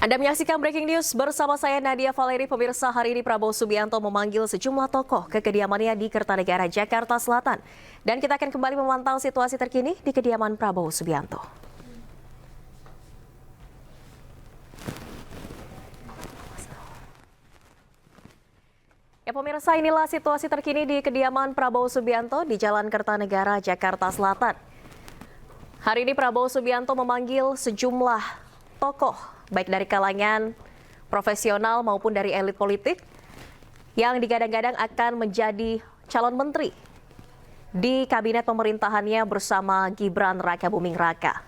Anda menyaksikan Breaking News bersama saya Nadia Valeri. Pemirsa, hari ini Prabowo Subianto memanggil sejumlah tokoh ke kediamannya di Kertanegara, Jakarta Selatan. Dan kita akan kembali memantau situasi terkini di kediaman Prabowo Subianto. Ya pemirsa, inilah situasi terkini di kediaman Prabowo Subianto di Jalan Kertanegara, Jakarta Selatan. Hari ini Prabowo Subianto memanggil sejumlah tokoh, baik dari kalangan profesional maupun dari elit politik, yang digadang-gadang akan menjadi calon menteri di kabinet pemerintahannya bersama Gibran Rakabuming Raka.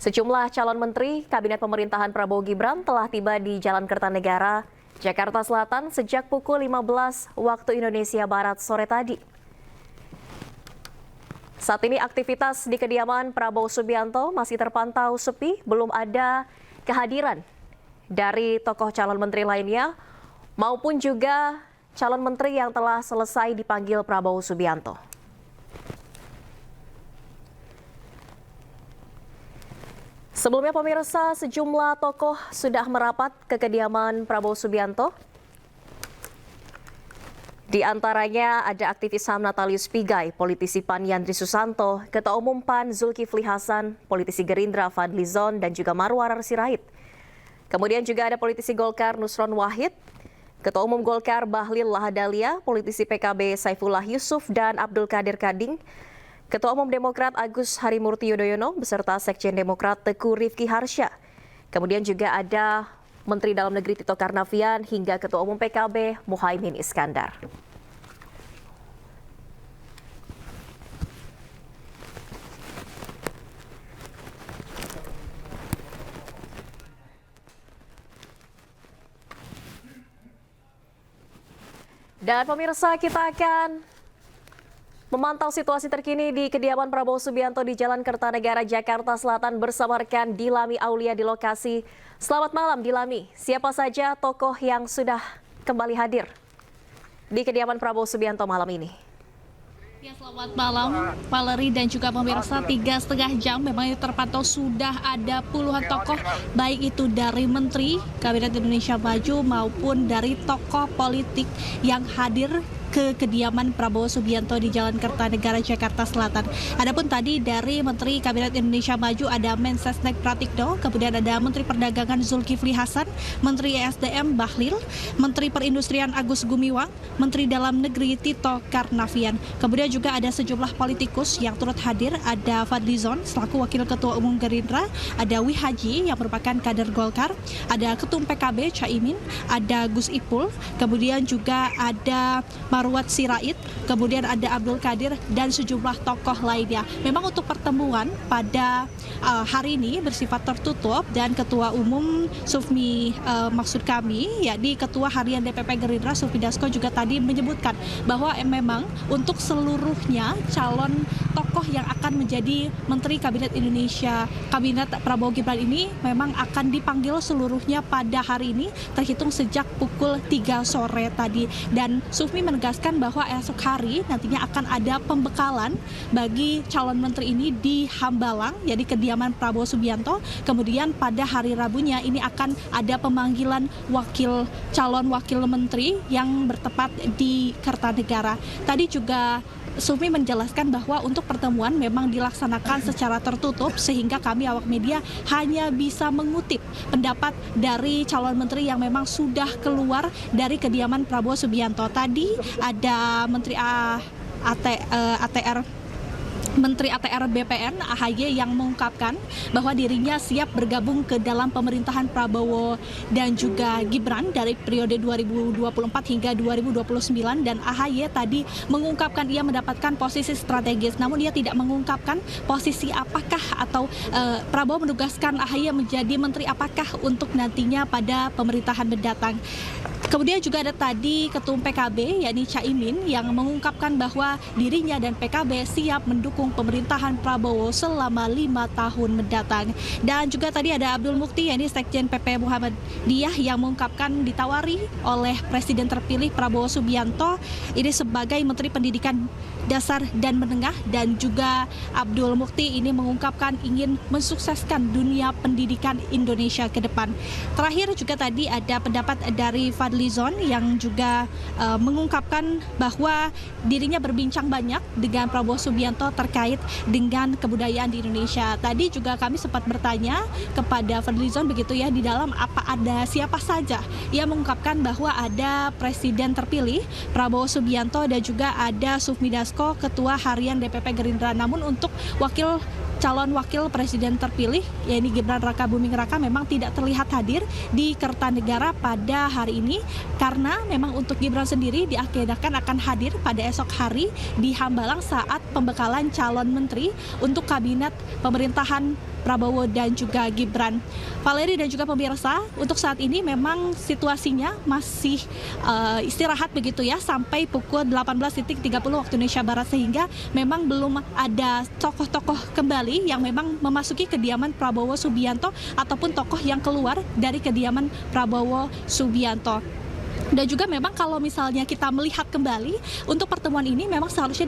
Sejumlah calon menteri kabinet pemerintahan Prabowo Gibran telah tiba di Jalan Kertanegara, Jakarta Selatan sejak pukul 15 waktu Indonesia Barat sore tadi. Saat ini aktivitas di kediaman Prabowo Subianto masih terpantau sepi, belum ada kehadiran dari tokoh calon menteri lainnya maupun juga calon menteri yang telah selesai dipanggil Prabowo Subianto. Sebelumnya pemirsa, sejumlah tokoh sudah merapat ke kediaman Prabowo Subianto. Di antaranya ada aktivis HAM Natalius Pigai, politisi PAN Yandri Susanto, Ketua Umum PAN Zulkifli Hasan, politisi Gerindra Fadli Zon, dan juga Marwarar Sirait. Kemudian juga ada politisi Golkar Nusron Wahid, Ketua Umum Golkar Bahlil Lahadalia, politisi PKB Saifullah Yusuf dan Abdul Qadir Kading, Ketua Umum Demokrat Agus Harimurti Yudhoyono beserta Sekjen Demokrat Teguh Rifki Harsha. Kemudian juga ada Menteri Dalam Negeri Tito Karnavian hingga Ketua Umum PKB Muhaimin Iskandar. Dan pemirsa, kita akan memantau situasi terkini di kediaman Prabowo Subianto di Jalan Kertanegara, Jakarta Selatan bersama rekan Dilami Aulia di lokasi. Selamat malam Dilami, siapa saja tokoh yang sudah kembali hadir di kediaman Prabowo Subianto malam ini? Ya, selamat malam Valeri dan juga pemirsa. 3,5 jam memang terpantau sudah ada puluhan tokoh, baik itu dari Menteri Kabinet Indonesia Maju maupun dari tokoh politik yang hadir ke kediaman Prabowo Subianto di Jalan Kertanegara, Jakarta Selatan. Adapun tadi dari Menteri Kabinet Indonesia Maju ada Mensesnek Pratikno, kemudian ada Menteri Perdagangan Zulkifli Hasan, Menteri ESDM Bahlil, Menteri Perindustrian Agus Gumiwang, Menteri Dalam Negeri Tito Karnavian. Kemudian juga ada sejumlah politikus yang turut hadir, ada Fadli Zon selaku Wakil Ketua Umum Gerindra, ada Wi Haji yang merupakan kader Golkar, ada Ketum PKB Caimin, ada Gus Ipul, kemudian juga ada Marwat Sirait, kemudian ada Abdul Qadir dan sejumlah tokoh lainnya. Memang untuk pertemuan pada hari ini bersifat tertutup dan Ketua Umum Sufmi maksud kami, yakni Ketua Harian DPP Gerindra Sufmi Dasko juga tadi menyebutkan bahwa memang untuk seluruhnya calon tokoh yang akan menjadi Menteri Kabinet Indonesia, Kabinet Prabowo Gibran ini memang akan dipanggil seluruhnya pada hari ini terhitung sejak pukul 3 sore tadi. Dan Sufmi menegaskan bahwa esok hari nantinya akan ada pembekalan bagi calon menteri ini di Hambalang, jadi kediaman Prabowo Subianto. Kemudian pada hari Rabunya ini akan ada pemanggilan calon wakil menteri yang bertepat di Kertanegara. Tadi juga Sufmi menjelaskan bahwa untuk pertemuan memang dilaksanakan secara tertutup sehingga kami awak media hanya bisa mengutip pendapat dari calon menteri yang memang sudah keluar dari kediaman Prabowo Subianto. Tadi ada Menteri ATR BPN AHY yang mengungkapkan bahwa dirinya siap bergabung ke dalam pemerintahan Prabowo dan juga Gibran dari periode 2024 hingga 2029, dan AHY tadi mengungkapkan ia mendapatkan posisi strategis, namun ia tidak mengungkapkan posisi apakah atau Prabowo menugaskan AHY menjadi menteri apakah untuk nantinya pada pemerintahan mendatang. Kemudian juga ada tadi Ketum PKB, yakni Caimin, yang mengungkapkan bahwa dirinya dan PKB siap mendukung pemerintahan Prabowo selama 5 tahun mendatang. Dan juga tadi ada Abdul Mukti, yakni Sekjen PP Muhammadiyah, yang mengungkapkan ditawari oleh Presiden terpilih Prabowo Subianto ini sebagai Menteri Pendidikan Dasar dan Menengah, dan juga Abdul Mukti ini mengungkapkan ingin mensukseskan dunia pendidikan Indonesia ke depan. Terakhir juga tadi ada pendapat dari Fadlizon yang juga mengungkapkan bahwa dirinya berbincang banyak dengan Prabowo Subianto terkait dengan kebudayaan di Indonesia. Tadi juga kami sempat bertanya kepada Fadlizon begitu ya, di dalam apa ada siapa saja. Ia mengungkapkan bahwa ada Presiden terpilih Prabowo Subianto dan juga ada Sufmi Dasko, Ketua Harian DPP Gerindra. Namun untuk calon wakil presiden terpilih, yaitu Gibran Raka Buming Raka, memang tidak terlihat hadir di Kertanegara pada hari ini karena memang untuk Gibran sendiri diagendakan akan hadir pada esok hari di Hambalang saat pembekalan calon menteri untuk kabinet pemerintahan Prabowo dan juga Gibran. Valeri dan juga pemirsa, untuk saat ini memang situasinya masih istirahat begitu ya sampai pukul 18.30 waktu Indonesia Barat, sehingga memang belum ada tokoh-tokoh kembali yang memang memasuki kediaman Prabowo Subianto ataupun tokoh yang keluar dari kediaman Prabowo Subianto. Dan juga memang kalau misalnya kita melihat kembali untuk pertemuan ini memang seharusnya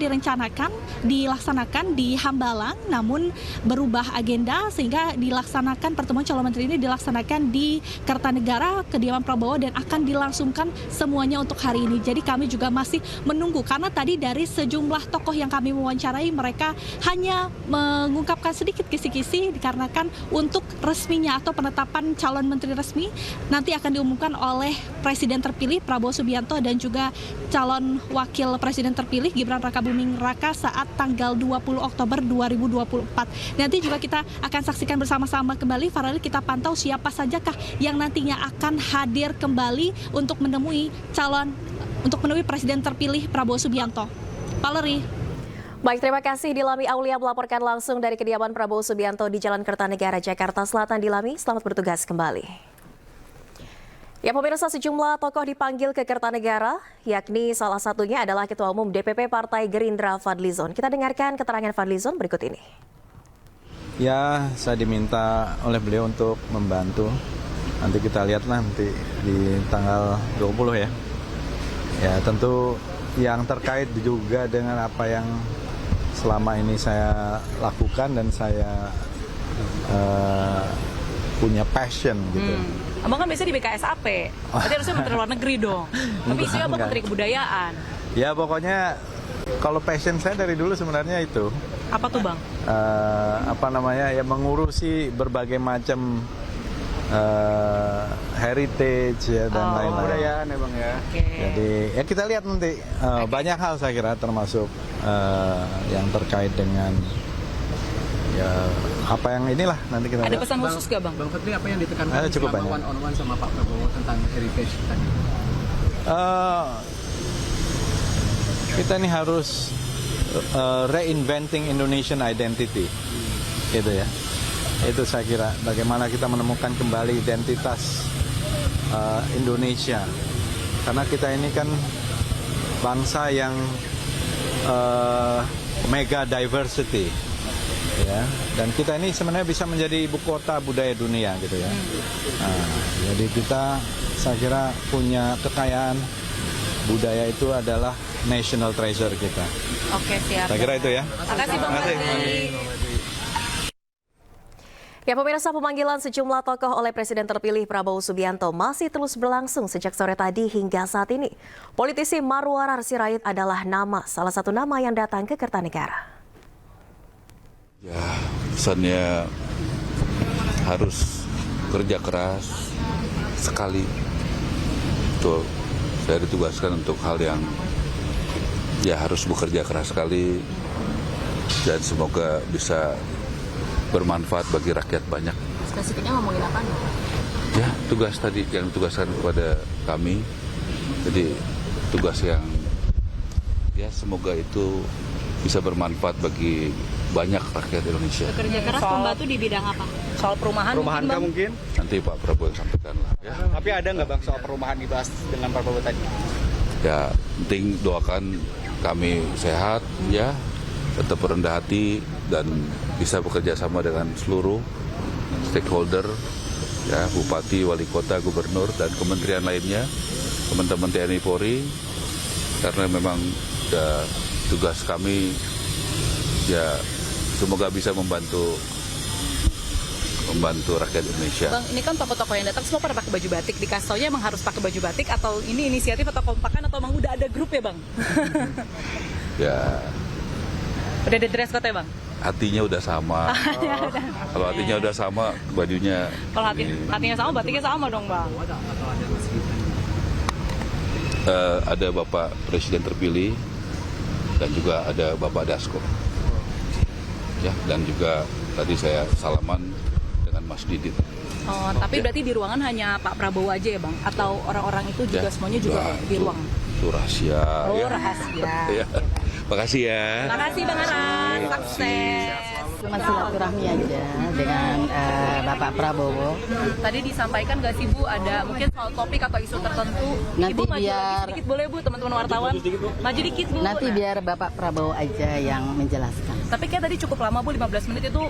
dilaksanakan di Hambalang, namun berubah agenda sehingga dilaksanakan pertemuan calon menteri ini dilaksanakan di Kertanegara, kediaman Prabowo, dan akan dilangsungkan semuanya untuk hari ini. Jadi kami juga masih menunggu karena tadi dari sejumlah tokoh yang kami wawancarai mereka hanya mengungkapkan sedikit kisi-kisi dikarenakan untuk resminya atau penetapan calon menteri resmi nanti akan diumumkan oleh Presiden terpilih Prabowo Subianto dan juga calon wakil presiden terpilih Gibran Raka Buming Raka saat tanggal 20 Oktober 2024. Nanti juga kita akan saksikan bersama-sama kembali, Farali, kita pantau siapa sajakah yang nantinya akan hadir kembali untuk menemui presiden terpilih Prabowo Subianto. Valeri. Baik, terima kasih Dilami Aulia melaporkan langsung dari kediaman Prabowo Subianto di Jalan Kertanegara, Jakarta Selatan. Dilami, selamat bertugas kembali. Ya pemirsa, sejumlah tokoh dipanggil ke Kertanegara, yakni salah satunya adalah Ketua Umum DPP Partai Gerindra Fadlizon. Kita dengarkan keterangan Fadlizon berikut ini. Ya, saya diminta oleh beliau untuk membantu. Nanti kita lihatlah nanti di tanggal 20 ya. Ya tentu yang terkait juga dengan apa yang selama ini saya lakukan dan saya punya passion gitu. Abang kan biasanya di BKSAP, berarti harusnya Menteri Luar Negeri dong. Tapi isunya Abang Menteri Kebudayaan. Ya pokoknya kalau passion saya dari dulu sebenarnya itu. Apa tuh Bang? Ya mengurusi berbagai macam heritage ya dan lain-lain. Kebudayaan ya Bang ya. Okay. Jadi ya kita lihat nanti banyak hal saya kira termasuk yang terkait dengan ya apa yang inilah nanti kita Ada lihat. pesan khusus gak Bang? Bang Fadli, apa yang ditekankan Ada cukup selama banyak. one-on-one sama Pak Prabowo tentang heritage tadi? Kita ini harus reinventing Indonesian identity, gitu ya. Itu saya kira bagaimana kita menemukan kembali identitas Indonesia, karena kita ini kan bangsa yang mega diversity, ya. Dan kita ini sebenarnya bisa menjadi ibu kota budaya dunia, gitu ya. Jadi kita, saya kira punya kekayaan budaya itu adalah national treasure kita. Oke, siap. Saya kira itu ya. Makasih Bang Fadli. Ya pemirsa, pemanggilan sejumlah tokoh oleh Presiden terpilih Prabowo Subianto masih terus berlangsung sejak sore tadi hingga saat ini. Politisi Marwarar Sirait adalah salah satu nama yang datang ke Kertanegara. Ya, pesannya harus kerja keras sekali. Tuh, saya ditugaskan untuk hal yang ya harus bekerja keras sekali dan semoga bisa bermanfaat bagi rakyat banyak. Spesifiknya ngomongin apa nih? Ya, tugas tadi yang ditugaskan kepada kami. Jadi tugas yang ya semoga itu bisa bermanfaat bagi banyak rakyat Indonesia. Bekerja keras membantu di bidang apa? Soal perumahan Perumahan mungkin, Bang? mungkin? Nanti Pak Prabowo yang sampaikan lah. Ya, Tapi ada nggak Bang soal perumahan dibahas dengan Pak Prabowo tadi? ya penting doakan kami sehat, ya, tetap rendah hati dan bisa bekerja sama dengan seluruh stakeholder, ya, bupati, wali kota, gubernur dan kementerian lainnya, teman-teman TNI Polri, karena memang ya, tugas kami ya semoga bisa membantu rakyat Indonesia. Bang, ini kan tokoh-tokoh yang datang semua pada pakai baju batik. Dikasih taunya emang harus pakai baju batik atau ini inisiatif atau kompakan atau emang udah ada grup ya, Bang? Ya, Udah ada dress code ya, Bang? hatinya udah sama. Kalau hatinya udah sama, bajunya Kalau hatinya sama, batiknya sama dong, Bang. ada Bapak Presiden terpilih dan juga ada Bapak Dasko. Ya, dan juga tadi saya salaman dengan Mas Didit. Oh, tapi berarti di ruangan hanya Pak Prabowo aja ya, Bang? Atau orang-orang itu juga Ya, semuanya juga di ruang? Itu rahasia. Oh, ya. rahasia. Ya. Makasih ya. Makasih Bang Aran, sukses. Cuma silaturahmi aja dengan Bapak Prabowo. Tadi disampaikan nggak sih Bu, ada mungkin soal topik atau isu tertentu? Nanti Ibu maju biar- lagi sedikit boleh Bu, teman-teman wartawan? Maju dikit Bu. Nanti Nah, biar Bapak Prabowo aja yang menjelaskan. tapi kayak tadi cukup lama Bu, 15 menit itu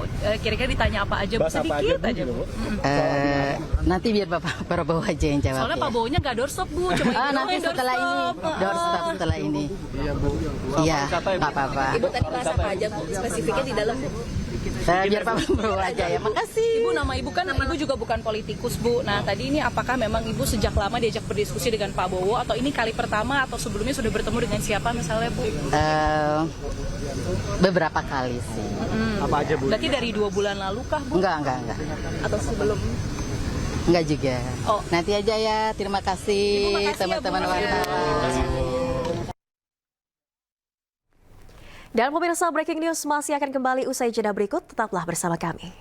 kira-kira ditanya apa aja Bu, sedikit aja Bu. Nanti biar Bapak Prabowo aja yang jawab. Soalnya ya. Pak Bowo-nya nggak doorstop Bu, cuma ibu Nanti yang setelah ini, doorstop. doorstop setelah ini. Iya, nggak apa-apa. Ibu tadi bahas apa aja Bu, spesifiknya di dalam Bu? Biar Bapak Prabowo aja ya. Makasih. Ibu, nama Ibu kan Ibu juga bukan politikus Bu. Nah tadi ini apakah memang Ibu sejak lama diajak berdiskusi dengan Pak Bowo atau ini kali pertama atau sebelumnya sudah bertemu dengan siapa misalnya Bu? Beberapa kali sih. Apa aja Bu? Berarti dari 2 bulan lalu kah Bu? Enggak. Atau sebelum? Enggak juga. Oh. Nanti aja ya. Terima kasih Ibu, makasih ya, Bu. teman-teman wartawan. Dan pemirsa, breaking news masih akan kembali usai jeda berikut. Tetaplah bersama kami.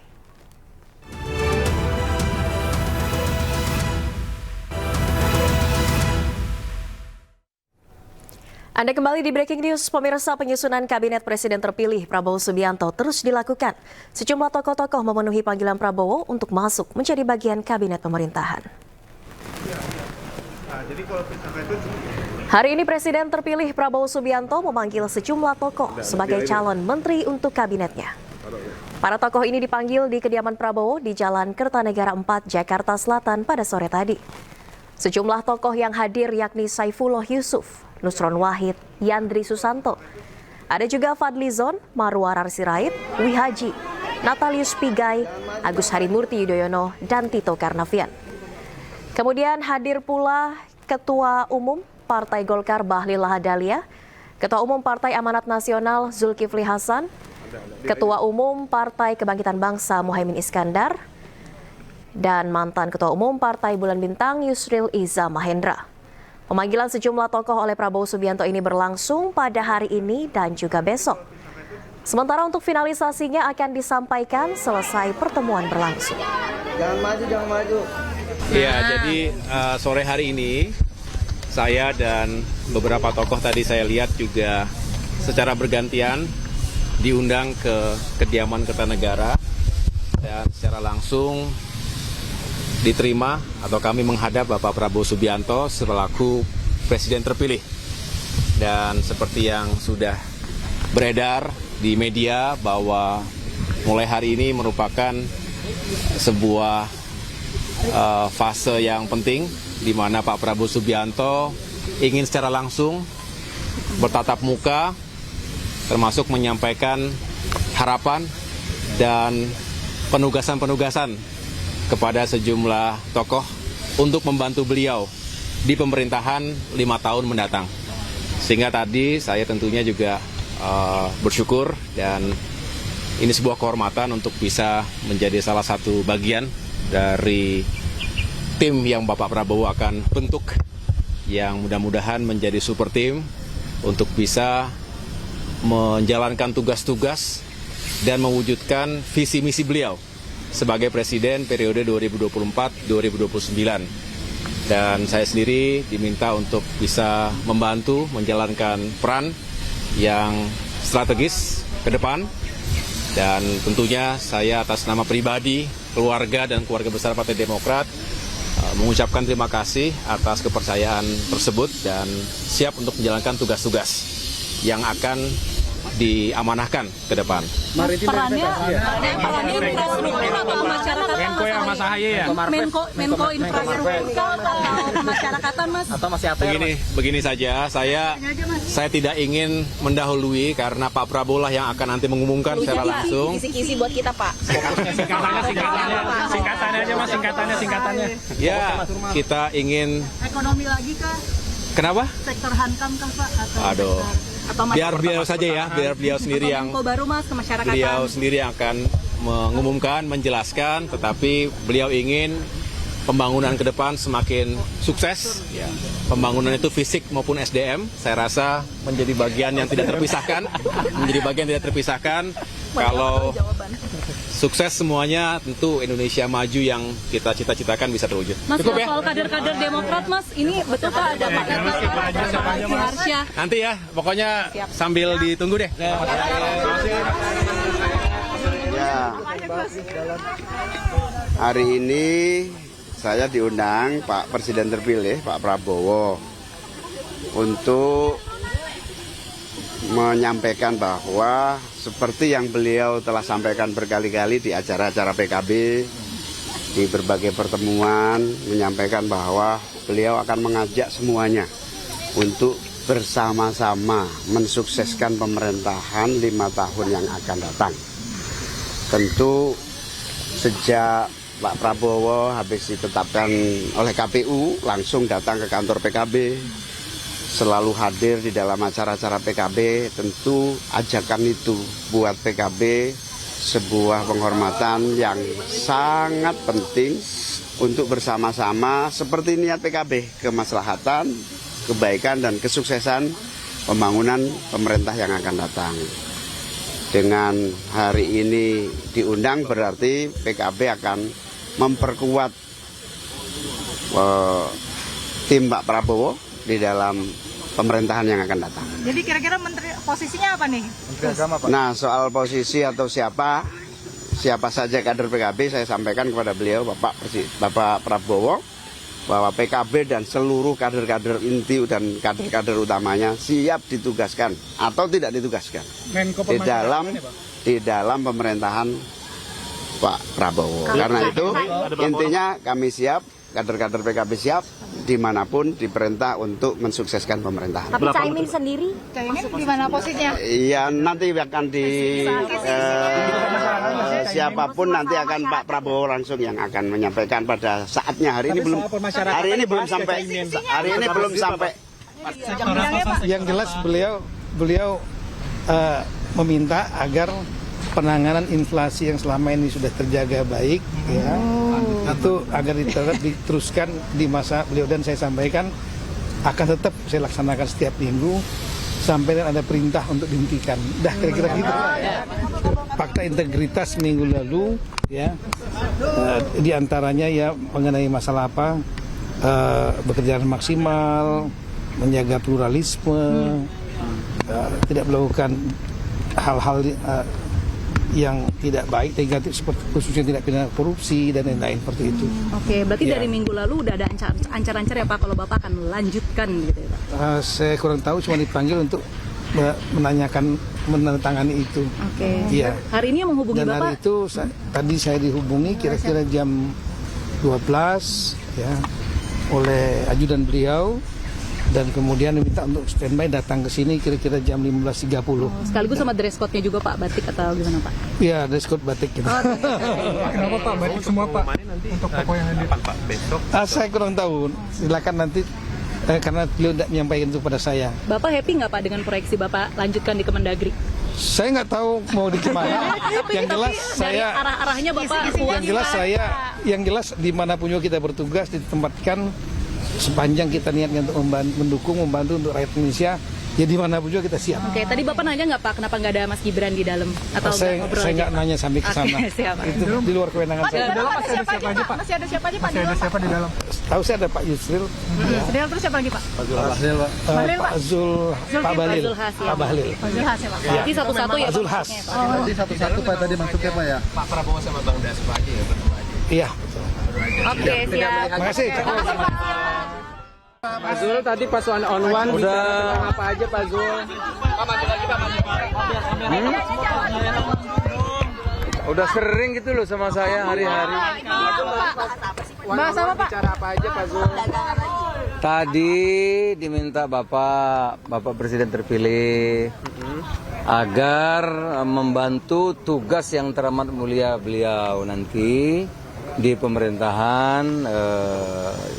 Anda kembali di Breaking News, pemirsa. Penyusunan Kabinet Presiden terpilih Prabowo Subianto terus dilakukan. Sejumlah tokoh-tokoh memenuhi panggilan Prabowo untuk masuk menjadi bagian Kabinet pemerintahan. Hari ini Presiden terpilih Prabowo Subianto memanggil sejumlah tokoh sebagai calon menteri untuk kabinetnya. Para tokoh ini dipanggil di kediaman Prabowo di Jalan Kertanegara 4, Jakarta Selatan pada sore tadi. Sejumlah tokoh yang hadir yakni Saifullah Yusuf, Nusron Wahid, Yandri Susanto. Ada juga Fadlizon, Marwarar Sirait, Wihaji, Natalius Pigai, Agus Harimurti Yudhoyono, dan Tito Karnavian. Kemudian hadir pula Ketua Umum Partai Golkar Bahlil Lahadalia, Ketua Umum Partai Amanat Nasional Zulkifli Hasan, Ketua Umum Partai Kebangkitan Bangsa Muhaimin Iskandar, dan mantan Ketua Umum Partai Bulan Bintang Yusril Iza Mahendra. Pemanggilan sejumlah tokoh oleh Prabowo Subianto ini berlangsung pada hari ini dan juga besok. Sementara untuk finalisasinya akan disampaikan selesai pertemuan berlangsung. Jangan maju. Iya, jadi sore hari ini saya dan beberapa tokoh tadi saya lihat juga secara bergantian diundang ke kediaman Kertanegara dan secara langsung diterima atau kami menghadap Bapak Prabowo Subianto selaku Presiden terpilih. Dan seperti yang sudah beredar di media bahwa mulai hari ini merupakan sebuah fase yang penting di mana Pak Prabowo Subianto ingin secara langsung bertatap muka termasuk menyampaikan harapan dan penugasan-penugasan kepada sejumlah tokoh untuk membantu beliau di pemerintahan 5 tahun mendatang. Sehingga tadi saya tentunya juga bersyukur dan ini sebuah kehormatan untuk bisa menjadi salah satu bagian dari tim yang Bapak Prabowo akan bentuk, yang mudah-mudahan menjadi super tim untuk bisa menjalankan tugas-tugas dan mewujudkan visi misi beliau sebagai Presiden periode 2024-2029. Dan saya sendiri diminta untuk bisa membantu menjalankan peran yang strategis ke depan Dan tentunya saya atas nama pribadi, keluarga dan keluarga besar Partai Demokrat mengucapkan terima kasih atas kepercayaan tersebut dan siap untuk menjalankan tugas-tugas yang akan diamanahkan ke depan. Perannya infrastruktur atau masyarakat? Menko yang Mas Ahaye ya? Menko infrastruktur atau masyarakatan, Mas? Atau masih apa? Begini saja, saya tidak ingin mendahului karena Pak Prabowo lah yang akan nanti mengumumkan secara langsung. Kisi-kisi buat kita, Pak. Singkatannya aja Mas, singkatannya. Ya, kita ingin. Ekonomi lagi kah? Kenapa? Sektor hankam kah Pak? Aduh. Biar beliau saja ya, biar beliau sendiri yang baru, Mas, ke masyarakat. beliau sendiri yang akan mengumumkan, menjelaskan, tetapi beliau ingin pembangunan ke depan semakin sukses. Ya. Pembangunan itu fisik maupun SDM, saya rasa menjadi bagian yang tidak terpisahkan. Kalau sukses semuanya, tentu Indonesia maju yang kita cita-citakan bisa terwujud. Mas, Cukup ya? soal kader-kader Demokrat, Mas, ini betul Pak ada Pak Marsya? Nanti ya, pokoknya sambil ditunggu deh. Ya, hari ini saya diundang Pak Presiden terpilih, Pak Prabowo, untuk menyampaikan bahwa seperti yang beliau telah sampaikan berkali-kali di acara-acara PKB, di berbagai pertemuan, menyampaikan bahwa beliau akan mengajak semuanya untuk bersama-sama mensukseskan pemerintahan 5 tahun yang akan datang. Tentu sejak Pak Prabowo habis ditetapkan oleh KPU, langsung datang ke kantor PKB, selalu hadir di dalam acara-acara PKB. Tentu ajakan itu buat PKB sebuah penghormatan yang sangat penting untuk bersama-sama seperti niat PKB, kemaslahatan, kebaikan dan kesuksesan pembangunan pemerintah yang akan datang. Dengan hari ini diundang berarti PKB akan memperkuat tim Pak Prabowo di dalam pemerintahan yang akan datang. Jadi kira-kira menteri posisinya apa nih? Nah, soal posisi atau siapa saja kader PKB, saya sampaikan kepada beliau, Bapak Prabowo, bahwa PKB dan seluruh kader-kader inti dan kader-kader utamanya siap ditugaskan atau tidak ditugaskan di dalam pemerintahan Pak Prabowo. Karena itu intinya kami siap, kader-kader PKB siap dimanapun diperintah untuk mensukseskan pemerintahan. Tapi Caimin sendiri? Caimin di mana posisinya? Ya nanti akan siapapun nanti akan Pak Prabowo langsung yang akan menyampaikan pada saatnya. Hari ini belum sampai. Yang jelas beliau meminta agar penanganan inflasi yang selama ini sudah terjaga baik, ya, itu agar diteruskan di masa beliau, dan saya sampaikan akan tetap saya laksanakan setiap minggu sampai ada perintah untuk dihentikan. Dah kira-kira gitu. Fakta integritas minggu lalu, ya, diantaranya ya mengenai masalah apa, bekerja maksimal, menjaga pluralisme, tidak melakukan hal-hal yang tidak baik, negatif, seperti khususnya tidak pidana korupsi dan lain-lain seperti itu. Oke, berarti dari minggu lalu udah ada ancar-ancar ya Pak, kalau Bapak akan melanjutkan gitu ya Pak? Saya kurang tahu, cuma dipanggil untuk menandatangani itu. Oke. Iya. Hari ini yang menghubungi dan Bapak? hari itu tadi saya dihubungi kira-kira jam 12 ya oleh ajudan beliau, dan kemudian diminta untuk standby datang ke sini kira-kira jam 15.30. Sekaligus sama dress code-nya juga Pak, batik atau gimana Pak? Iya, dress code batik gitu. Kenapa Pak batik semua Pak? Untuk tokoh yang hadir Pak besok? Saya kurang tahu, silakan nanti karena beliau tidak menyampaikan itu pada saya. Bapak happy nggak Pak dengan proyeksi Bapak lanjutkan di Kemendagri? Saya nggak tahu mau di mana. Yang jelas saya arah-arahnya Bapak yang jelas dimanapun juga kita bertugas ditempatkan, sepanjang kita niatnya untuk membantu untuk rakyat Indonesia, Ya di mana pun juga kita siap. Oke, tadi Bapak nanya nggak Pak, kenapa nggak ada Mas Gibran di dalam? Atau Saya nggak nanya sampai ke sana. Oke, siap. Itu di luar kewenangan Mas, saya. di dalam masih ada siapa aja Pak? Masih ada siapa aja Pak? Masih ada siapa di dalam? Tahu saya ada Pak Yusril, Sedang terus siapa lagi Pak? Pak Zul, Pak Bahlil, Pak Bahlil. Zul Has ya Pak. Jadi satu-satu ya Pak Zul Has. Jadi satu-satu Pak tadi masuknya Pak ya? Pak Prabowo sama Bang Dasko aja ya berdua aja. Iya, betul. Oke, siap. Terima kasih. Pak Zul tadi pas on one udah apa aja Pak Zul? Pak maju lagi Pak. Udah sering gitu loh sama saya hari-hari. Bahas apa Pak? Bicara apa aja Pak Zul? Tadi diminta Bapak Presiden terpilih agar membantu tugas yang teramat mulia beliau nanti di pemerintahan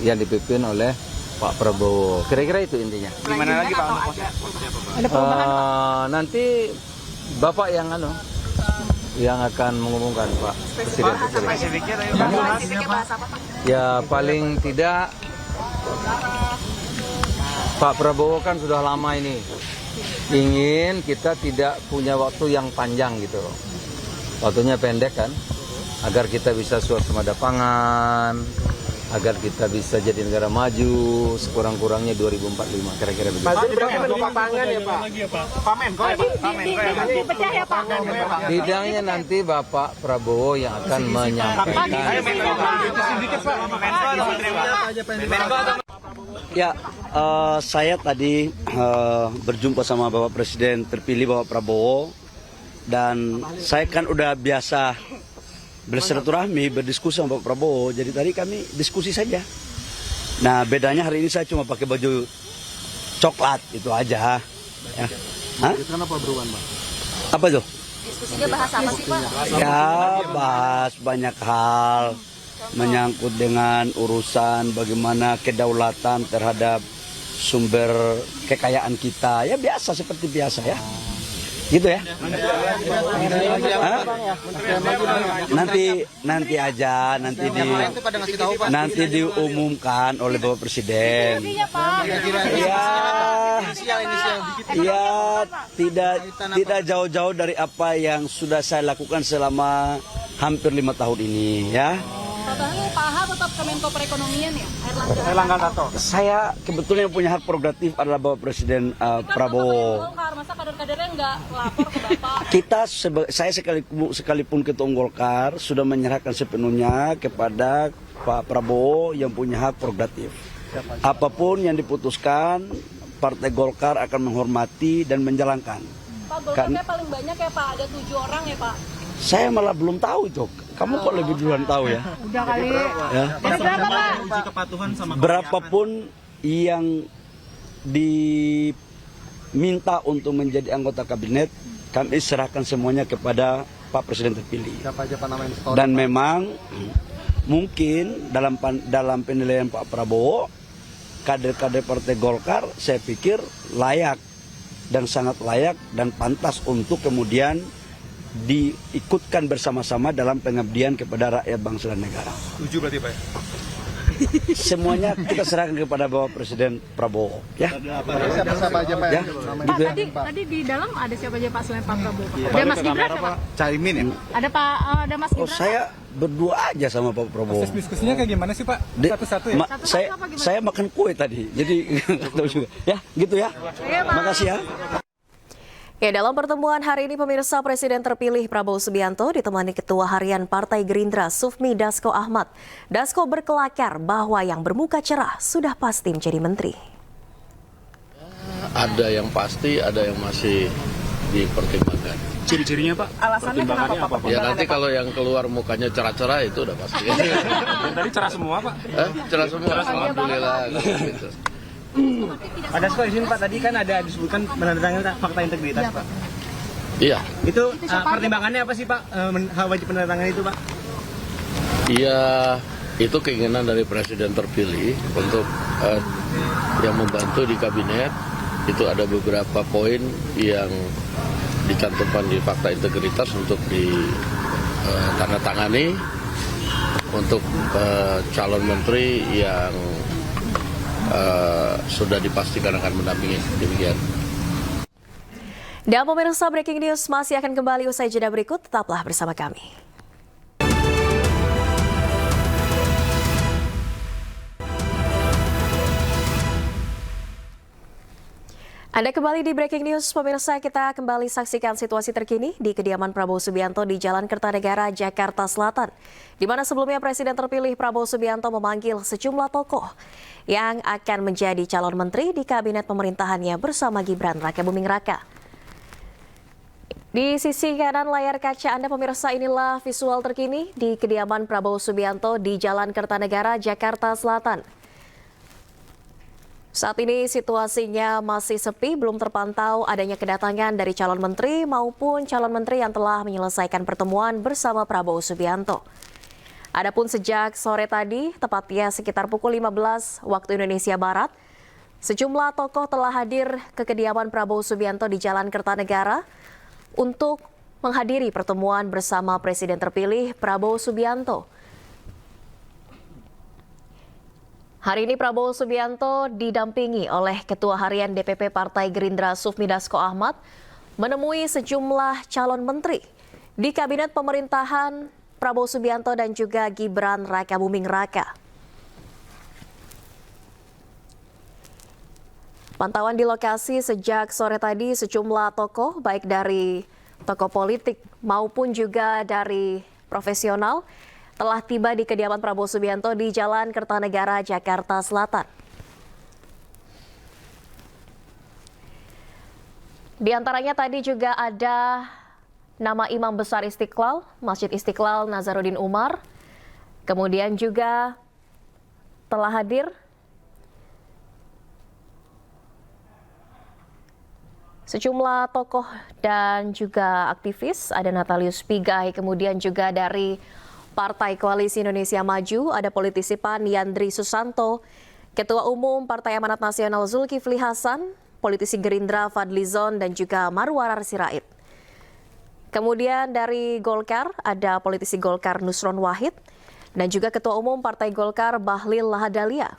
yang dipimpin oleh Pak Prabowo. Kira-kira itu intinya. Gimana lagi Pak? Nanti Bapak yang akan mengumumkan Pak Presiden terpilih. Ya paling tidak Pak Prabowo kan sudah lama ini ingin kita tidak punya waktu yang panjang gitu. Waktunya pendek kan, agar kita bisa swasembada pangan, agar kita bisa jadi negara maju sekurang-kurangnya 2045 kira-kira begitu. Pak Zul berarti Bapak pangan ya Pak? Pamen, Dipecah ya Pak. Bidangnya nanti Bapak Prabowo yang akan menyampaikan. Ya, saya tadi berjumpa sama Bapak Presiden terpilih Bapak Prabowo, dan saya kan udah biasa bersilaturahmi, berdiskusi sama Bapak Prabowo, jadi tadi kami diskusi saja. Nah, bedanya hari ini saya cuma pakai baju coklat, itu aja. Ya. Hah? Kenapa berubah Pak? Apa itu? Diskusinya bahas apa sih Pak? Ya, bahas banyak hal menyangkut dengan urusan bagaimana kedaulatan terhadap sumber kekayaan kita. Ya biasa, seperti biasa ya. Gitu ya. Hah? Nanti aja, nanti diumumkan oleh Bapak Presiden. Ya, tidak jauh-jauh dari apa yang sudah saya lakukan selama hampir 5 tahun ini ya. Pak Aha tetap Kemenko Perekonomian ya? Erlangga Hartarto. Saya kebetulan yang punya hak prerogatif adalah Bapak Presiden Prabowo. Masa kader-kadernya nggak lapor ke Bapak? Saya sekalipun Ketua Golkar sudah menyerahkan sepenuhnya kepada Pak Prabowo yang punya hak prerogatif. Apapun yang diputuskan, Partai Golkar akan menghormati dan menjalankan. Pak, Golkarnya paling banyak ya Pak, ada 7 orang ya Pak? Saya malah belum tahu itu. Kamu kok lebih duluan tahu ya? Udah kali. Ya. Berapa Pak? Uji kepatuhan sama Berapapun yang diminta untuk menjadi anggota kabinet, kami serahkan semuanya kepada Pak Presiden terpilih. Siapa aja Pak nama yang setor? Dan memang mungkin dalam penilaian Pak Prabowo, kader-kader Partai Golkar saya pikir layak dan sangat layak dan pantas untuk kemudian diikutkan bersama-sama dalam pengabdian kepada rakyat bangsa dan negara. 7 berarti Pak? Semuanya kita serahkan kepada Bapak Presiden Prabowo. Ya. Siapa aja Pak? Ya. Pak, Gitu ya. tadi di dalam ada siapa aja Pak selain Pak Prabowo? Ada Mas Gibran ya Pak? Caimin ya? Ada Mas Oh, Gibran? saya berdua aja sama Pak Prabowo. Proses diskusinya kayak gimana sih Pak? Satu-satu ya? Saya makan kue tadi, jadi nggak tahu juga. Ya, gitu ya. Makasih ya. Ya, dalam pertemuan hari ini pemirsa, Presiden terpilih Prabowo Subianto ditemani Ketua Harian Partai Gerindra Sufmi Dasko Ahmad. Dasko berkelakar bahwa yang bermuka cerah sudah pasti menjadi menteri. Ada yang pasti, ada yang masih dipertimbangkan. Ciri-cirinya Pak? Alasannya kenapa Pak? Ya nanti kalau yang keluar mukanya cerah-cerah itu udah pasti. Tadi cerah semua Pak? Cerah semua, alhamdulillah. Gitu. Pak Dasko izin Pak, tadi kan ada disebutkan menandatangani fakta integritas Pak. Iya. Itu pertimbangannya apa sih Pak? Wajib penandatangan itu Pak? Iya, itu keinginan dari Presiden terpilih untuk yang membantu di kabinet. Itu ada beberapa poin yang dicantumkan di fakta integritas untuk ditandatangani untuk calon menteri yang sudah dipastikan akan mendampingi, demikian. Dan pemirsa, breaking news masih akan kembali usai jeda berikut. Tetaplah bersama kami. Anda kembali di Breaking News, pemirsa. Kita kembali saksikan situasi terkini di kediaman Prabowo Subianto di Jalan Kertanegara, Jakarta Selatan, di mana sebelumnya Presiden terpilih Prabowo Subianto memanggil sejumlah tokoh yang akan menjadi calon menteri di kabinet pemerintahannya bersama Gibran Rakabuming Raka. Di sisi kanan layar kaca Anda, pemirsa, inilah visual terkini di kediaman Prabowo Subianto di Jalan Kertanegara, Jakarta Selatan. Saat ini situasinya masih sepi, belum terpantau adanya kedatangan dari calon menteri maupun calon menteri yang telah menyelesaikan pertemuan bersama Prabowo Subianto. Adapun sejak sore tadi, tepatnya sekitar pukul 15 waktu Indonesia Barat, sejumlah tokoh telah hadir ke kediaman Prabowo Subianto di Jalan Kertanegara untuk menghadiri pertemuan bersama Presiden terpilih Prabowo Subianto. Hari ini Prabowo Subianto didampingi oleh Ketua Harian DPP Partai Gerindra Sufmi Dasko Ahmad menemui sejumlah calon menteri di kabinet pemerintahan Prabowo Subianto dan juga Gibran Rakabuming Raka. Pantauan di lokasi sejak sore tadi, sejumlah tokoh baik dari tokoh politik maupun juga dari profesional telah tiba di kediaman Prabowo Subianto di Jalan Kertanegara, Jakarta Selatan. Di antaranya tadi juga ada nama Imam Besar Istiqlal, Masjid Istiqlal Nazaruddin Umar. Kemudian juga telah hadir sejumlah tokoh dan juga aktivis, ada Natalius Pigai, kemudian juga dari Partai Koalisi Indonesia Maju, ada politisi PAN Yandri Susanto, Ketua Umum Partai Amanat Nasional Zulkifli Hasan, politisi Gerindra Fadlizon, dan juga Marwarar Sirait. Kemudian dari Golkar, ada politisi Golkar Nusron Wahid, dan juga Ketua Umum Partai Golkar Bahlil Lahadalia.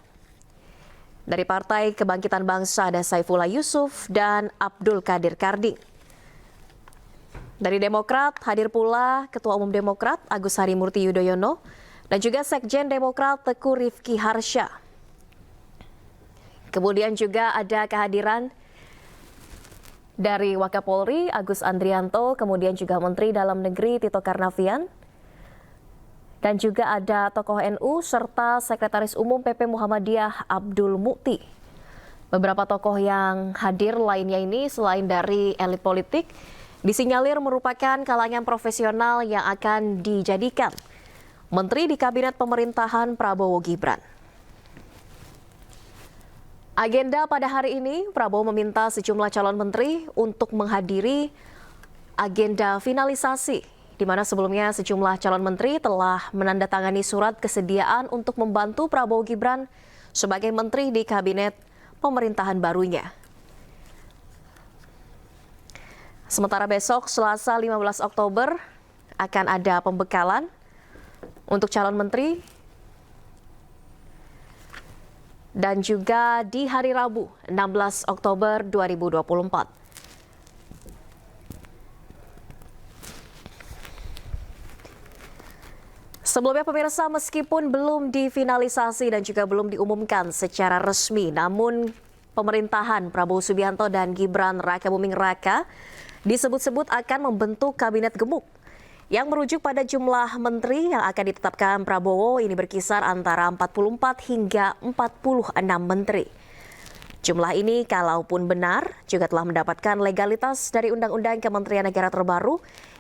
Dari Partai Kebangkitan Bangsa ada Saifullah Yusuf dan Abdul Qadir Karding. Dari Demokrat hadir pula Ketua Umum Demokrat Agus Harimurti Yudhoyono dan juga Sekjen Demokrat Teguh Rifki Harsha. Kemudian juga ada kehadiran dari Wakapolri Agus Andrianto, kemudian juga Menteri Dalam Negeri Tito Karnavian, dan juga ada tokoh NU serta Sekretaris Umum PP Muhammadiyah Abdul Mukti. Beberapa tokoh yang hadir lainnya ini selain dari elit politik disinyalir merupakan kalangan profesional yang akan dijadikan menteri di kabinet pemerintahan Prabowo Gibran. Agenda pada hari ini, Prabowo meminta sejumlah calon menteri untuk menghadiri agenda finalisasi, di mana sebelumnya sejumlah calon menteri telah menandatangani surat kesediaan untuk membantu Prabowo Gibran sebagai menteri di kabinet pemerintahan barunya. Sementara besok, Selasa 15 Oktober, akan ada pembekalan untuk calon menteri. Dan juga di hari Rabu, 16 Oktober 2024. Sebelumnya pemirsa, meskipun belum difinalisasi dan juga belum diumumkan secara resmi, namun pemerintahan Prabowo Subianto dan Gibran Rakabuming Raka disebut-sebut akan membentuk kabinet gemuk yang merujuk pada jumlah menteri yang akan ditetapkan Prabowo ini berkisar antara 44 hingga 46 menteri. Jumlah ini kalaupun benar juga telah mendapatkan legalitas dari Undang-Undang Kementerian Negara terbaru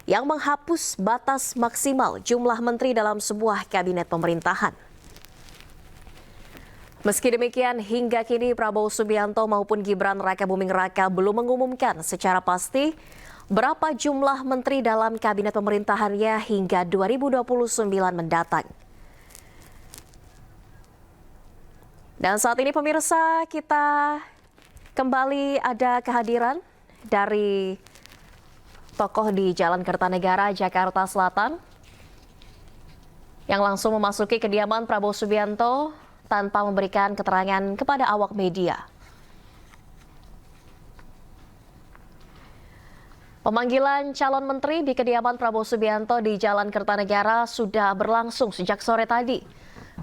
yang menghapus batas maksimal jumlah menteri dalam sebuah kabinet pemerintahan. Meski demikian, hingga kini Prabowo Subianto maupun Gibran Rakabuming Raka belum mengumumkan secara pasti berapa jumlah menteri dalam kabinet pemerintahannya hingga 2029 mendatang. Dan saat ini pemirsa, kita kembali ada kehadiran dari tokoh di Jalan Kertanegara, Jakarta Selatan, yang langsung memasuki kediaman Prabowo Subianto tanpa memberikan keterangan kepada awak media. Pemanggilan calon menteri di kediaman Prabowo Subianto di Jalan Kertanegara sudah berlangsung sejak sore tadi,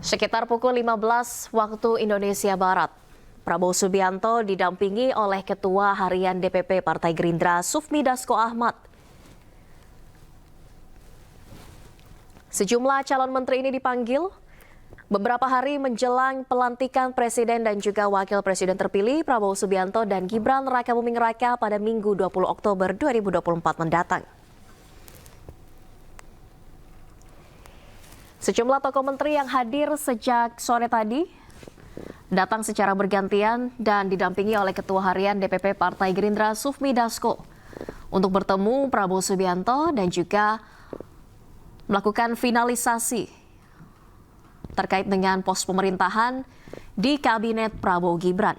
sekitar pukul 15 waktu Indonesia Barat. Prabowo Subianto didampingi oleh Ketua Harian DPP Partai Gerindra Sufmi Dasko Ahmad. Sejumlah calon menteri ini dipanggil beberapa hari menjelang pelantikan Presiden dan juga Wakil Presiden terpilih Prabowo Subianto dan Gibran Rakabuming Raka pada Minggu 20 Oktober 2024 mendatang. Sejumlah tokoh menteri yang hadir sejak sore tadi datang secara bergantian dan didampingi oleh Ketua Harian DPP Partai Gerindra Sufmi Dasko untuk bertemu Prabowo Subianto dan juga melakukan finalisasi terkait dengan pos pemerintahan di Kabinet Prabowo Gibran.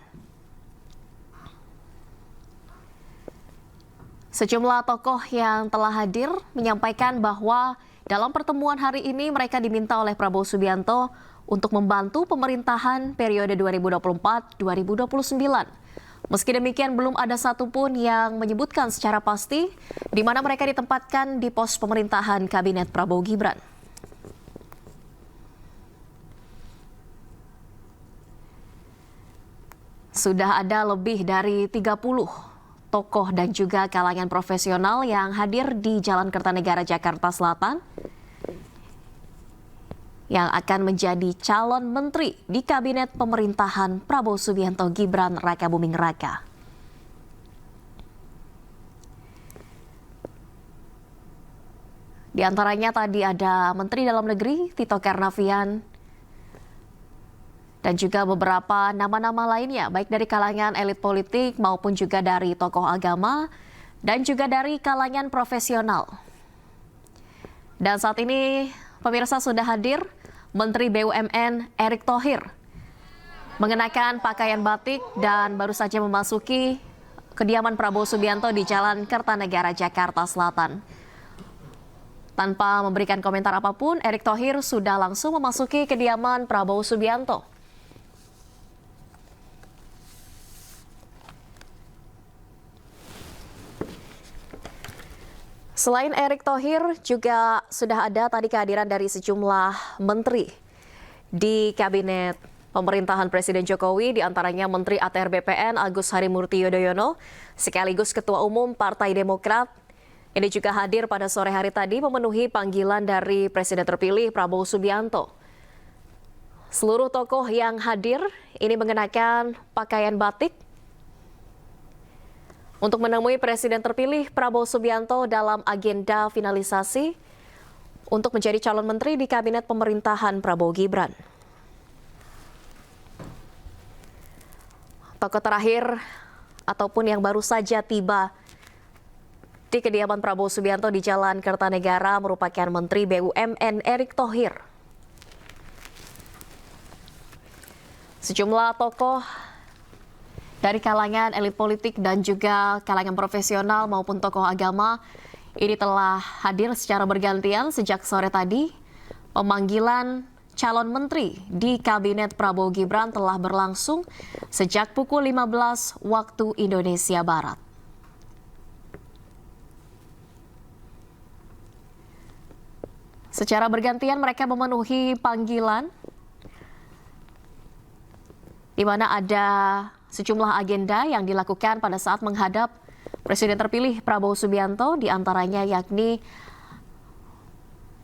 Sejumlah tokoh yang telah hadir menyampaikan bahwa dalam pertemuan hari ini mereka diminta oleh Prabowo Subianto untuk membantu pemerintahan periode 2024-2029. Meski demikian, belum ada satupun yang menyebutkan secara pasti di mana mereka ditempatkan di pos pemerintahan Kabinet Prabowo Gibran. Sudah ada lebih dari 30 tokoh dan juga kalangan profesional yang hadir di Jalan Kertanegara, Jakarta Selatan yang akan menjadi calon menteri di Kabinet Pemerintahan Prabowo Subianto Gibran Rakabuming Raka. Di antaranya tadi ada Menteri Dalam Negeri Tito Karnavian dan juga beberapa nama-nama lainnya, baik dari kalangan elit politik maupun juga dari tokoh agama dan juga dari kalangan profesional. Dan saat ini pemirsa sudah hadir Menteri BUMN Erick Thohir mengenakan pakaian batik dan baru saja memasuki kediaman Prabowo Subianto di Jalan Kertanegara, Jakarta Selatan. Tanpa memberikan komentar apapun, Erick Thohir sudah langsung memasuki kediaman Prabowo Subianto. Selain Erick Thohir, juga sudah ada tadi kehadiran dari sejumlah menteri di Kabinet Pemerintahan Presiden Jokowi, diantaranya Menteri ATR BPN Agus Harimurti Yudhoyono, sekaligus Ketua Umum Partai Demokrat. Ini juga hadir pada sore hari tadi memenuhi panggilan dari Presiden terpilih Prabowo Subianto. Seluruh tokoh yang hadir ini mengenakan pakaian batik untuk menemui Presiden terpilih Prabowo Subianto dalam agenda finalisasi untuk menjadi calon menteri di Kabinet Pemerintahan Prabowo Gibran. Tokoh terakhir ataupun yang baru saja tiba di kediaman Prabowo Subianto di Jalan Kertanegara merupakan Menteri BUMN Erick Thohir. Sejumlah tokoh dari kalangan elit politik dan juga kalangan profesional maupun tokoh agama ini telah hadir secara bergantian sejak sore tadi. Pemanggilan calon menteri di Kabinet Prabowo Gibran telah berlangsung sejak pukul 15 waktu Indonesia Barat. Secara bergantian mereka memenuhi panggilan di mana ada sejumlah agenda yang dilakukan pada saat menghadap Presiden terpilih Prabowo Subianto, diantaranya yakni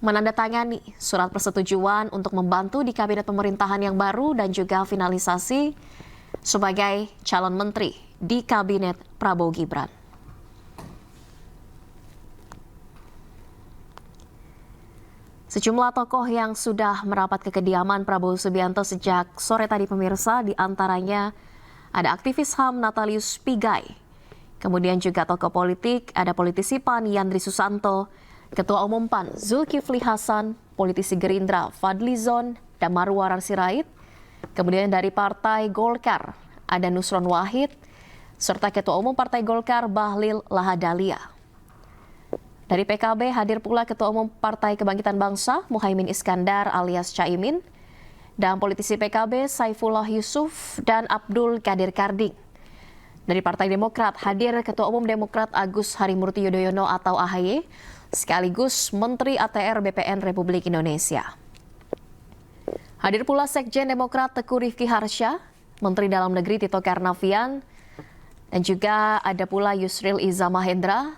menandatangani surat persetujuan untuk membantu di Kabinet Pemerintahan yang baru dan juga finalisasi sebagai calon menteri di Kabinet Prabowo Gibran. Sejumlah tokoh yang sudah merapat ke kediaman Prabowo Subianto sejak sore tadi pemirsa, diantaranya ada aktivis HAM Natalius Pigai, kemudian juga tokoh politik, ada politisi PAN Yandri Susanto, Ketua Umum PAN Zulkifli Hasan, politisi Gerindra Fadlizon dan Marwarar Sirait, kemudian dari Partai Golkar ada Nusron Wahid, serta Ketua Umum Partai Golkar Bahlil Lahadalia. Dari PKB hadir pula Ketua Umum Partai Kebangkitan Bangsa Muhaimin Iskandar alias Caimin, dan politisi PKB Saifullah Yusuf dan Abdul Qadir Karding. Dari Partai Demokrat hadir Ketua Umum Demokrat Agus Harimurti Yudhoyono atau AHY, sekaligus Menteri ATR BPN Republik Indonesia. Hadir pula Sekjen Demokrat Teguh Rifki Harsha, Menteri Dalam Negeri Tito Karnavian, dan juga ada pula Yusril Iza Mahendra,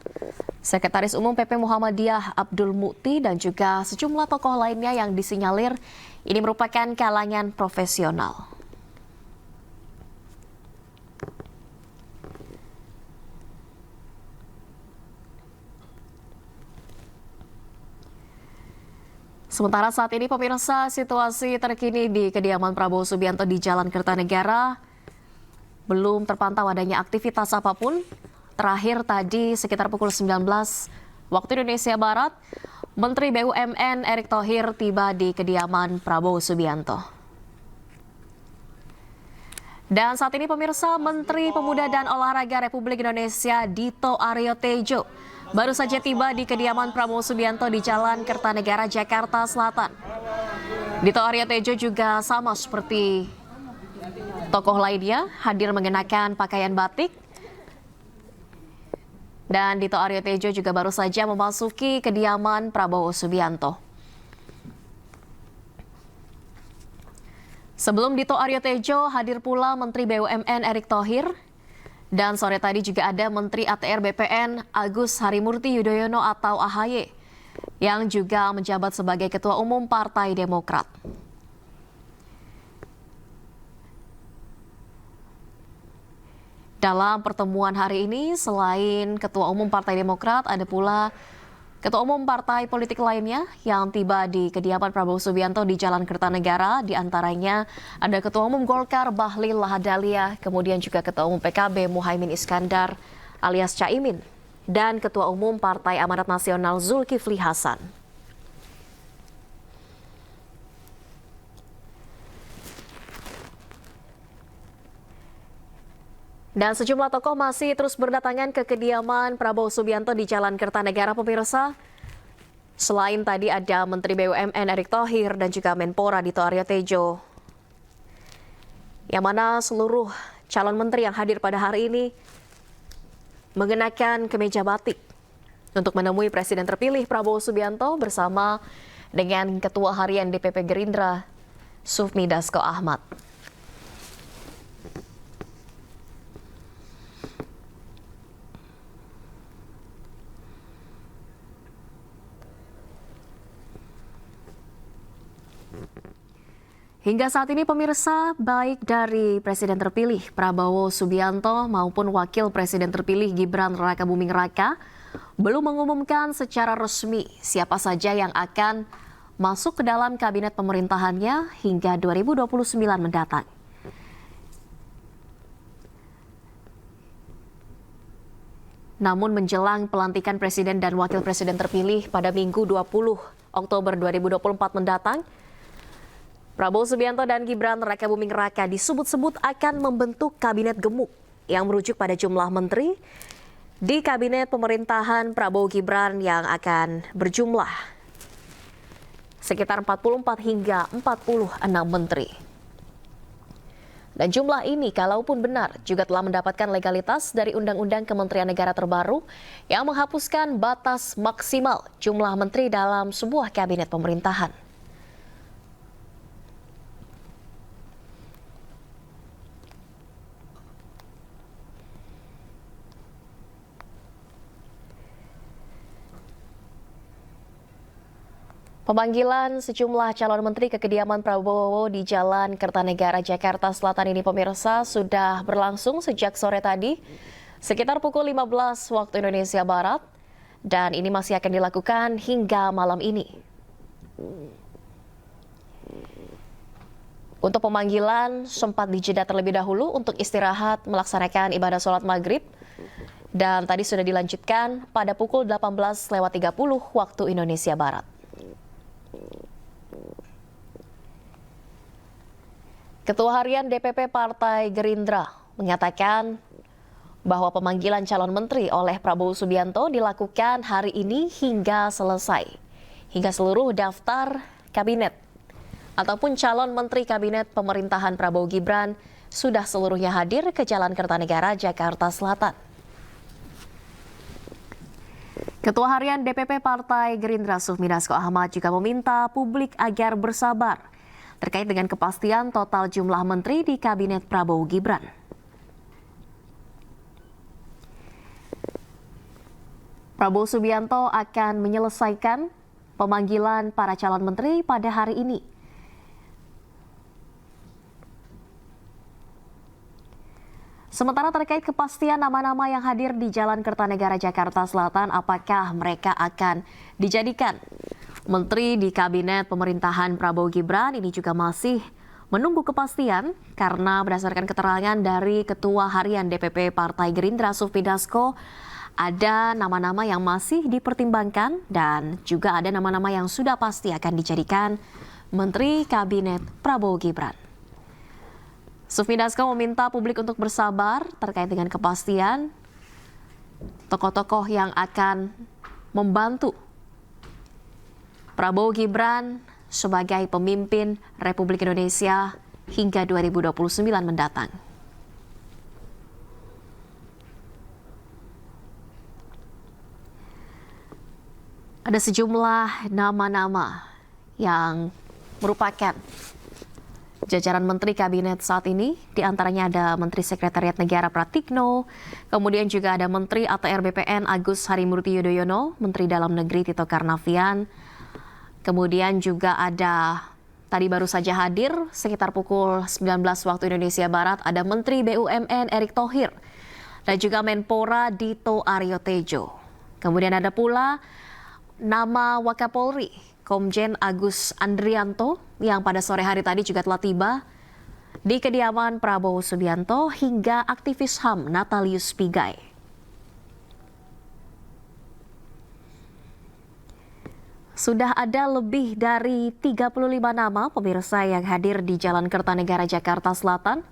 Sekretaris Umum PP Muhammadiyah Abdul Mukti, dan juga sejumlah tokoh lainnya yang disinyalir ini merupakan kalangan profesional. Sementara saat ini pemirsa, situasi terkini di kediaman Prabowo Subianto di Jalan Kertanegara belum terpantau adanya aktivitas apapun. Terakhir tadi sekitar pukul 19 waktu Indonesia Barat, Menteri BUMN Erick Thohir tiba di kediaman Prabowo Subianto. Dan saat ini pemirsa, Menteri Pemuda dan Olahraga Republik Indonesia Dito Aryo Tejo baru saja tiba di kediaman Prabowo Subianto di Jalan Kertanegara, Jakarta Selatan. Dito Aryo Tejo juga sama seperti tokoh lainnya hadir mengenakan pakaian batik. Dan Dito Aryo Tejo juga baru saja memasuki kediaman Prabowo Subianto. Sebelum Dito Aryo Tejo hadir pula Menteri BUMN Erick Thohir. Dan sore tadi juga ada Menteri ATR BPN Agus Harimurti Yudhoyono atau AHY yang juga menjabat sebagai Ketua Umum Partai Demokrat. Dalam pertemuan hari ini, selain Ketua Umum Partai Demokrat, ada pula Ketua Umum partai politik lainnya yang tiba di kediaman Prabowo Subianto di Jalan Kertanegara. Di antaranya ada Ketua Umum Golkar Bahlil Lahadalia, kemudian juga Ketua Umum PKB Muhaimin Iskandar alias Caimin, dan Ketua Umum Partai Amanat Nasional Zulkifli Hasan. Dan sejumlah tokoh masih terus berdatangan ke kediaman Prabowo Subianto di Jalan Kertanegara, pemirsa. Selain tadi ada Menteri BUMN Erick Thohir dan juga Menpora Dito Aryo Tejo, yang mana seluruh calon menteri yang hadir pada hari ini mengenakan kemeja batik untuk menemui Presiden terpilih Prabowo Subianto bersama dengan Ketua Harian DPP Gerindra Sufmi Dasko Ahmad. Hingga saat ini pemirsa, baik dari Presiden terpilih Prabowo Subianto maupun Wakil Presiden terpilih Gibran Rakabuming Raka belum mengumumkan secara resmi siapa saja yang akan masuk ke dalam kabinet pemerintahannya hingga 2029 mendatang. Namun menjelang pelantikan Presiden dan Wakil Presiden terpilih pada Minggu 20 Oktober 2024 mendatang, Prabowo Subianto dan Gibran Rakabuming Raka disebut-sebut akan membentuk kabinet gemuk yang merujuk pada jumlah menteri di kabinet pemerintahan Prabowo Gibran yang akan berjumlah sekitar 44 hingga 46 menteri. Dan jumlah ini kalaupun benar juga telah mendapatkan legalitas dari Undang-Undang Kementerian Negara terbaru yang menghapuskan batas maksimal jumlah menteri dalam sebuah kabinet pemerintahan. Pemanggilan sejumlah calon menteri ke kediaman Prabowo di Jalan Kertanegara, Jakarta Selatan ini pemirsa sudah berlangsung sejak sore tadi sekitar pukul 15 waktu Indonesia Barat, dan ini masih akan dilakukan hingga malam ini. Untuk pemanggilan sempat dijeda terlebih dahulu untuk istirahat melaksanakan ibadah sholat maghrib, dan tadi sudah dilanjutkan pada pukul 18.30 waktu Indonesia Barat. Ketua Harian DPP Partai Gerindra menyatakan bahwa pemanggilan calon menteri oleh Prabowo Subianto dilakukan hari ini hingga selesai, hingga seluruh daftar kabinet ataupun calon menteri kabinet pemerintahan Prabowo Gibran sudah seluruhnya hadir ke Jalan Kertanegara, Jakarta Selatan. Ketua Harian DPP Partai Gerindra Sufmi Dasko Ahmad juga meminta publik agar bersabar terkait dengan kepastian total jumlah menteri di Kabinet Prabowo Gibran. Prabowo Subianto akan menyelesaikan pemanggilan para calon menteri pada hari ini. Sementara terkait kepastian nama-nama yang hadir di Jalan Kertanegara Jakarta Selatan, apakah mereka akan dijadikan menteri di Kabinet Pemerintahan Prabowo Gibran, ini juga masih menunggu kepastian karena berdasarkan keterangan dari Ketua Harian DPP Partai Gerindra Sufmi Dasko, ada nama-nama yang masih dipertimbangkan dan juga ada nama-nama yang sudah pasti akan dijadikan Menteri Kabinet Prabowo Gibran. Sufmi Dasko meminta publik untuk bersabar terkait dengan kepastian tokoh-tokoh yang akan membantu Prabowo Gibran sebagai pemimpin Republik Indonesia hingga 2029 mendatang. Ada sejumlah nama-nama yang merupakan jajaran Menteri Kabinet saat ini, di antaranya ada Menteri Sekretariat Negara Pratikno, kemudian juga ada Menteri ATR BPN Agus Harimurti Yudhoyono, Menteri Dalam Negeri Tito Karnavian, kemudian juga ada tadi baru saja hadir sekitar pukul 19 waktu Indonesia Barat, ada Menteri BUMN Erick Thohir, dan juga Menpora Dito Aryo Tejo. Kemudian ada pula nama Wakapolri, Komjen Agus Andrianto, yang pada sore hari tadi juga telah tiba di kediaman Prabowo Subianto, hingga aktivis HAM Natalius Pigai. Sudah ada lebih dari 35 nama pemirsa yang hadir di Jalan Kertanegara Jakarta Selatan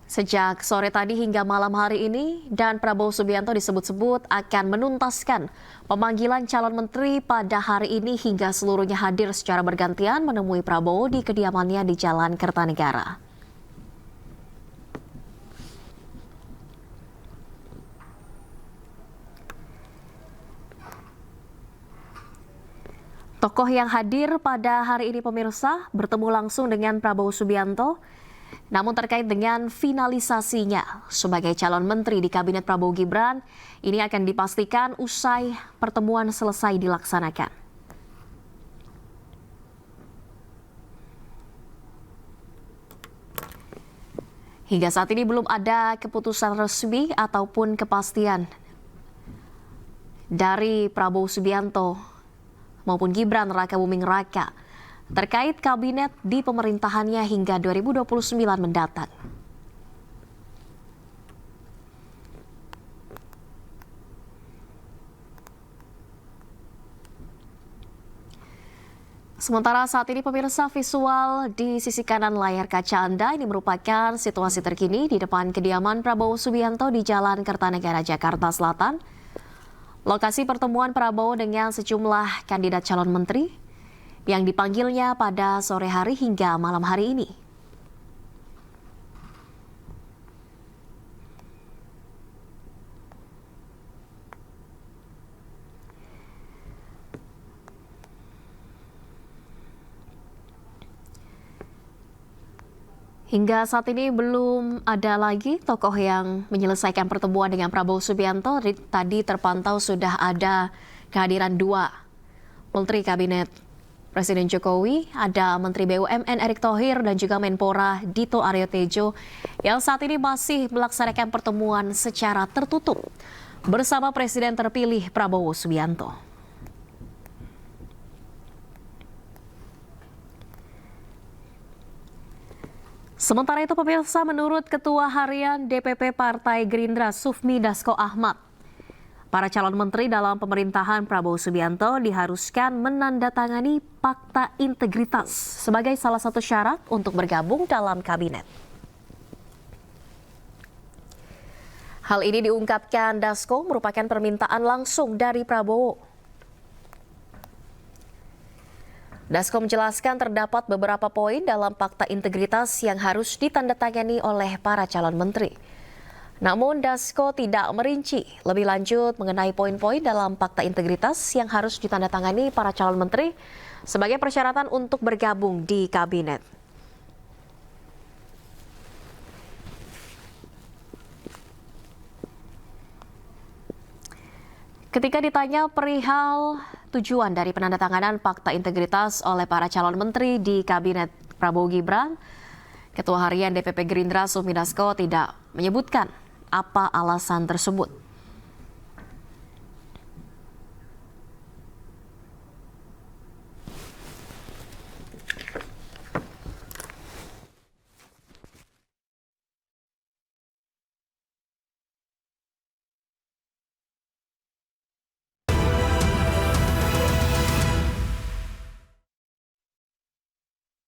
sejak sore tadi hingga malam hari ini, dan Prabowo Subianto disebut-sebut akan menuntaskan pemanggilan calon menteri pada hari ini hingga seluruhnya hadir secara bergantian menemui Prabowo di kediamannya di Jalan Kertanegara. Tokoh yang hadir pada hari ini pemirsa bertemu langsung dengan Prabowo Subianto. Namun terkait dengan finalisasinya sebagai calon menteri di Kabinet Prabowo Gibran, ini akan dipastikan usai pertemuan selesai dilaksanakan. Hingga saat ini belum ada keputusan resmi ataupun kepastian dari Prabowo Subianto maupun Gibran Rakabuming Raka terkait kabinet di pemerintahannya hingga 2029 mendatang. Sementara saat ini pemirsa, visual di sisi kanan layar kaca Anda ini merupakan situasi terkini di depan kediaman Prabowo Subianto di Jalan Kertanegara Jakarta Selatan. Lokasi pertemuan Prabowo dengan sejumlah kandidat calon menteri yang dipanggilnya pada sore hari hingga malam hari ini. Hingga saat ini belum ada lagi tokoh yang menyelesaikan pertemuan dengan Prabowo Subianto. Tadi terpantau sudah ada kehadiran dua Menteri Kabinet Presiden Jokowi, ada Menteri BUMN Erick Thohir dan juga Menpora Dito Aryo Tejo yang saat ini masih melaksanakan pertemuan secara tertutup bersama Presiden terpilih Prabowo Subianto. Sementara itu pemirsa, menurut Ketua Harian DPP Partai Gerindra Sufmi Dasko Ahmad, para calon menteri dalam pemerintahan Prabowo Subianto diharuskan menandatangani Fakta Integritas sebagai salah satu syarat untuk bergabung dalam kabinet. Hal ini diungkapkan Dasko merupakan permintaan langsung dari Prabowo. Dasko menjelaskan terdapat beberapa poin dalam Fakta Integritas yang harus ditandatangani oleh para calon menteri. Namun Dasko tidak merinci lebih lanjut mengenai poin-poin dalam Fakta Integritas yang harus ditandatangani para calon menteri sebagai persyaratan untuk bergabung di kabinet. Ketika ditanya perihal tujuan dari penandatanganan Fakta Integritas oleh para calon menteri di Kabinet Prabowo Gibran, Ketua Harian DPP Gerindra Sufmi Dasko tidak menyebutkan apa alasan tersebut.